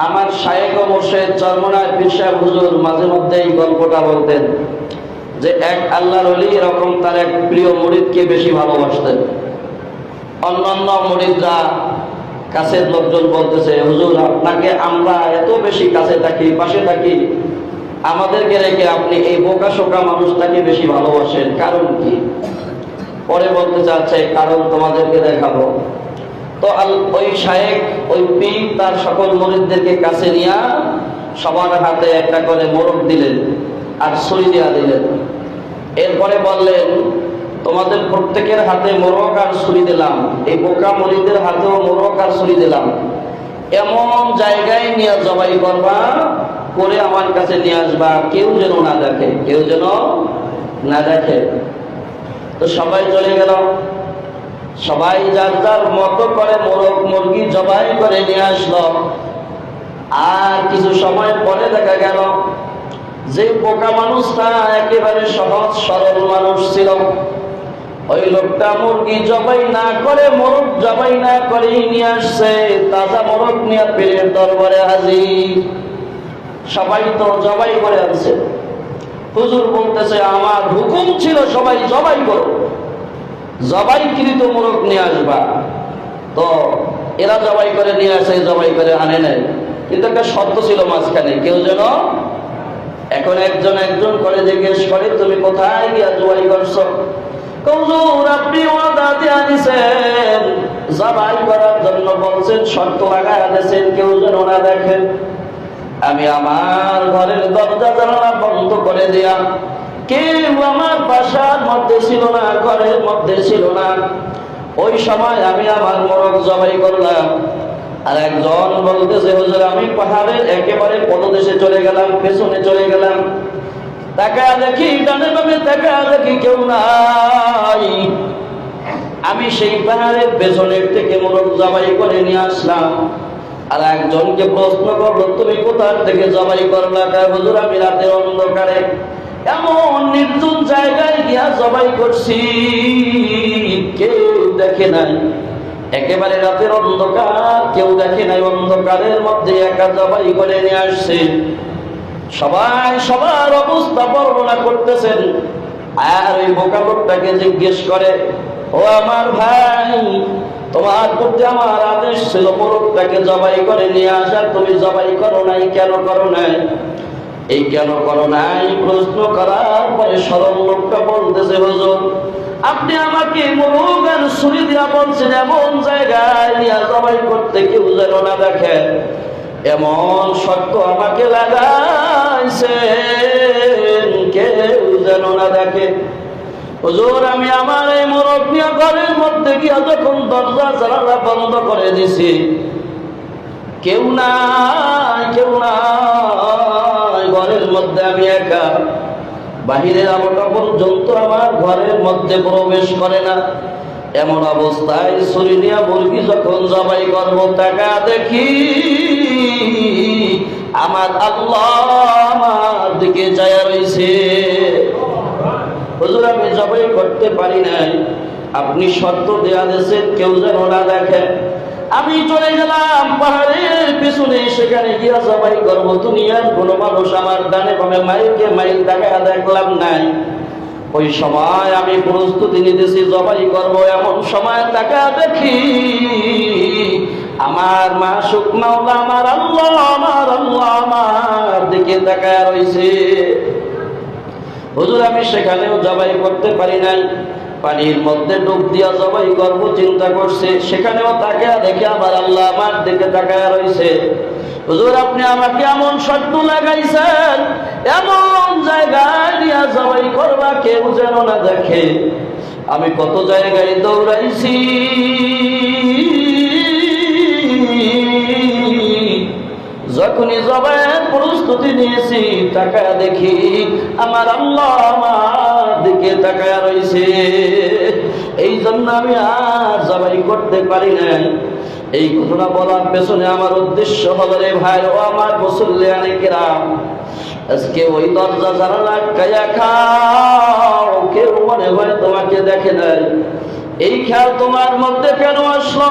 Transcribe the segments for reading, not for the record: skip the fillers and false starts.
আমার শায়েখ ও মুর্শিদ চরমনায় পীর সাহেব হুজুর মাঝে মধ্যে এই গল্পটা বলতেন যে এক আল্লাহর ওলি এরকম তার এক প্রিয় মুরিদকে বেশি ভালোবাসতেন। অন্যান্য মুরিদরা কাছের লোকজন বলতেছে, হুজুর আপনাকে আমরা এত বেশি কাছে থাকি, পাশে থাকি, আমাদেরকে রেখে আপনি এই বোকা শোকা মানুষটাকে বেশি ভালোবাসেন, কারণ কি? পরে বলতে চাচ্ছে কারণ তোমাদেরকে দেখাবো। তো ওই শায়েখ, ওই পীর তার সকল মুরিদদেরকে কাছে নিয়ে সবার হাতে একটা করে মোরগ দিলেন আর ছুরি দিয়া দিলেন। এরপরে বললেন, তোমাদের প্রত্যেকের হাতে মোরগ আর ছুরি দিলাম, এই বোকা মুরিদের হাতেও মোরগ আর ছুরি দিলাম, এমন জায়গায় নিয়ে জবাই করবা, করে আমার কাছে নিয়ে আসবা, কেউ যেন না দেখে, কেউ যেন না দেখে। তো সবাই চলে গেল, সবাই যার যার মতো করে মোরগ মুরগি জবাই করে নিয়ে আসলো। আর কিছু সময় পরে দেখা গেল যে বোকা মানুষটা একেবারে সহজ সরল মানুষ ছিল, ওই লোকটা মুরগি জবাই না করে, মোরগ জবাই না করে নিয়ে আসছে, তাজা মোরগ নিয়ে পীরের দরবারে হাজির। সবাই তো জবাই করে আনছে। হুজুর বলতেছে, আমার হুকুম ছিল সবাই জবাই করো, জবাইকৃত মোরগ নিয়ে আসবা। তো এরা জবাই করে নিয়ে আসে, জবাই করে আনে নাই, কিন্তু একটা শর্ত ছিল মাঝখানে, কেউ যেন। এখন একজন একজন করে জিজ্ঞেস করে, তুমি কোথায় গিয়া জবাই করছো? হুজুর আপনি ওয়াদা দিয়ে আনিছেন, জবাই করার জন্য বলছেন, শর্ত লাগায় দিয়েছেন, কেউ যেন না দেখেন। আমি আমার ঘরের দরজা জানালা বন্ধ করে দিয়া, কেউ আমার বাসার মধ্যে ছিল না, ঘরের মধ্যে ছিল না, ওই সময় আমি আমার মোরগ জবাই করলাম। আর একজন বলতেছে, হুজুর আমি পাহাড়ের একেবারে পদদেশে চলে গেলাম, পেছনে চলে গেলাম, তাকা দেখি ডানে বামে, তাকা দেখি কেউ নাই, আমি সেই পাহাড়ের পেছনের থেকে মোরগ জবাই করে নিয়ে আসলাম। আর একজনকে প্রশ্ন করলো, তুমি কোথা থেকে জবাই করলা? হুজুর আমি রাতের অন্ধকারে এমন নির্জন জায়গায় গিয়া জবাই করছি, কেউ দেখে নাই, একেবারে রাতের অন্ধকার, কেউ দেখে নাই, অন্ধকারের মধ্যে একা জবাই করে নিয়ে আসছে। সবাই সবার অবস্থা বর্ণনা করতেছেন। আর ওই বোকা লোকটাকে জিজ্ঞেস করে, ও আমার ভাই, তোমার প্রতি আমার আদেশ ছিল মোরগটাকে জবাই করে নিয়ে আসার, তুমি জবাই করো নাই, কেন করো নাই? এই কেন করো নাই প্রশ্ন করার পরে সরল লোকটা বলতেছে, হুজুর আপনি আমাকে মোরগ আর ছুরি দিয়া বলছেন এমন জায়গায় নিয়ে জবাই করতে, কেউ যেন না দেখে, এমন শর্ত আমাকে লাগাইছেন, কেউ যেন না দেখে। হুজুর আমি আমার এই মোরগ নিয়ে ঘরের মধ্যে গিয়া যখন দরজা জানালা বন্ধ করে দিছি, কেউ নাই, কেউ নাই, ঘরের মধ্যে আমি একা, বাহিরের আলোটা পর্যন্ত আমার ঘরের মধ্যে প্রবেশ করে না। এমন অবস্থায় ছুরি নিয়ে মুরগি যখন জবাই করবো, টাকা দেখি আমার আল্লাহ আমার দিকে চায়া রইছে। হুজুর আমি জবাই করতে পারি নাই, আপনি শর্ত দেয়া দিয়েছেন, কেউ যেন না দেখে। আমি চলে গেলাম পাহাড়ের পিছনে, সেখানে গিয়া জবাই করবো, দুনিয়ার কোনো মানুষ আমার ডানে বামে মাইলকে মাইল দেখা দেখলাম নাই। ওই সময় আমি প্রস্তুতি নিতেছি জবাই করবো, এমন সময় টাকা দেখি আমার মাসুক মাওলা আমার আল্লাহ, আমার আল্লাহ আমার দিকে তাকায় রইছে। হুজুর আমি সেখানেও জবাই করতে পারি নাই, পানির মধ্যে ডুব দিয়া জবাই করব চিন্তা করছে, সেখানেও তাকে দেখে আবার আল্লাহ আমার দিকে তাকায় রইছে। হুজুর আপনি আমাকে এমন শর্ত লাগাইছেন, এমন জায়গায় দিয়া জবাই করবা, কেউ যেন না দেখে। আমি কত জায়গায় দৌড়াইছি, যখনই জবাইয়ের প্রস্তুতি নিয়েছি, টাকা দেখি আমার আল্লাহ আমার দিকে তাকায় রইছে। এই জন্য আমি আর জবাই করতে পারি নাই। এই ঘটনা বলার পেছনে আমার উদ্দেশ্য হলো, রে ভাই ও আমার মুসল্লিয়ানে কিরাম, আজকে ওই দরজা জানালা আটকাইয়া খাও, কেউ মনে হয় তোমাকে দেখে নাই। এই খেয়াল তোমার মধ্যে কেন আসলো?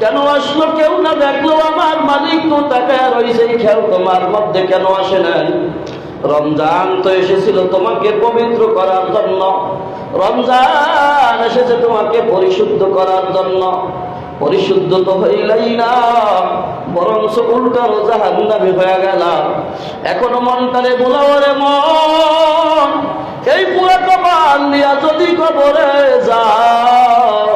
কেন আসলো কেউ না দেখলো, আমার মালিক তো তাকায় রয়েছে, খেয়াল তোমার মধ্যে কেন আসে না? রমজান তো এসেছিল তোমাকে পবিত্র করার জন্য, রমজান এসেছে তোমাকে পরিশুদ্ধ করার জন্য। পরিশুদ্ধ তো হইলাই না, বরঞ্চ উল্টারো জাহান্নামী হয়ে গেল। এখনো মনটারে বোলাও রে মন, এই পুরো কপাল নিয়া যদি কবরে যাও,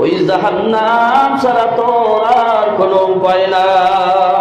ওই জাহান্নাম ছাড়া তোর আর কোনো উপায় নাই।